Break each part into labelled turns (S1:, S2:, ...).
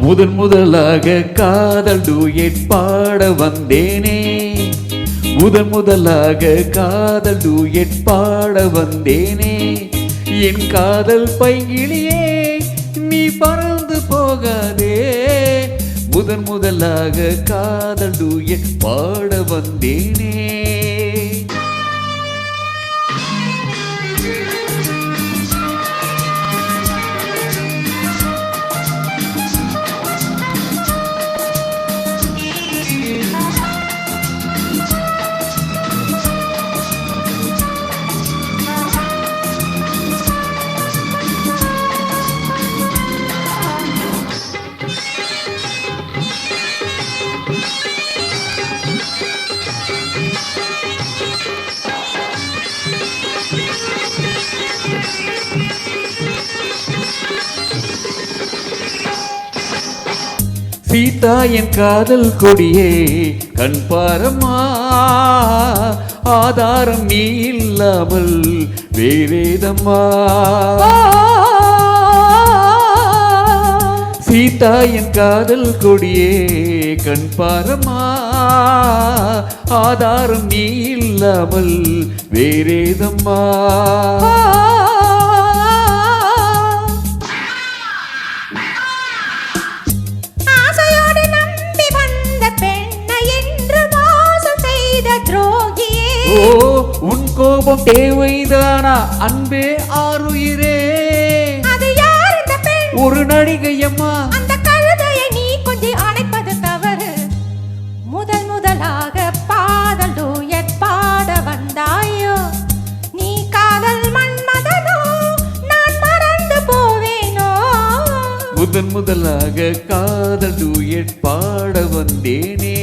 S1: முதன் முதலாக காதல் டூயட் பாட வந்தேனே, முதன் முதலாக காதல் டூயட் பாட வந்தேனே. என் காதல் பைங்கிலியே நீ பறந்து போகாதே, முதன் முதலாக காதல் டூயட் பாட வந்தேனே. சீதா என் காதல் கொடியே கண் பாரம்மா, ஆதாரம் நீ இல்லாமல் வேறேதம்மா. சீதா என் காதல் கொடியே கண் பாரம்மா, ஆதாரம் நீ இல்லாமல் வேறேதம்மா. உன் கோபம் தேவைதானா அன்பே ஆருயிரே,
S2: அது யார் இந்த பெண்?
S1: ஒரு நடிகையம்மா.
S2: அந்த கழுதையை நீ கொஞ்சம் அணைப்பது தவறு. முதல் முதலாக பாடல் டூயட் பாட வந்தாயோ, நீ காதல் மன்மதனோ நான் மறந்து போவேனோ.
S1: முதன் முதலாக காதல் டூயட் பாட வந்தேனே.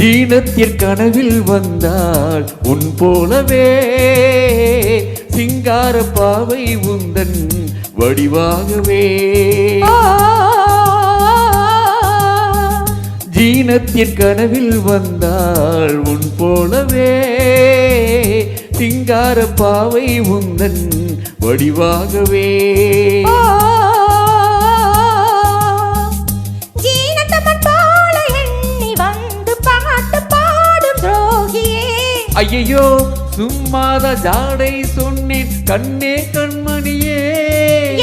S1: ஜீனத்தின் கனவில் வந்தாள் உன் போலவே, சிங்கார பாவை உந்தன் வடிவாகவே. ஜீனத்தின் கனவில் வந்தாள் உன் போலவே, சிங்கார பாவை உந்தன் வடிவாகவே. ஐயோ சும்மாத ஜாடை சொன்னேன் கண்ணே கண்மணியே,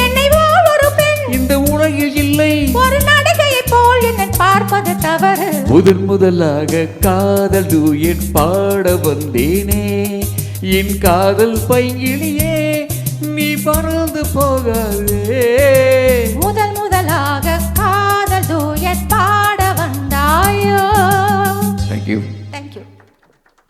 S2: என்னை ஒரு பெண்
S1: இந்த உலகில் இல்லை,
S2: ஒரு நடிகையை போல் என்னை பார்ப்பது தவறு.
S1: முதன் முதலாக காதல் டூயட் பாட வந்தேனே, என் காதல் பைங்கிலியே நீ பறந்து போகாதே.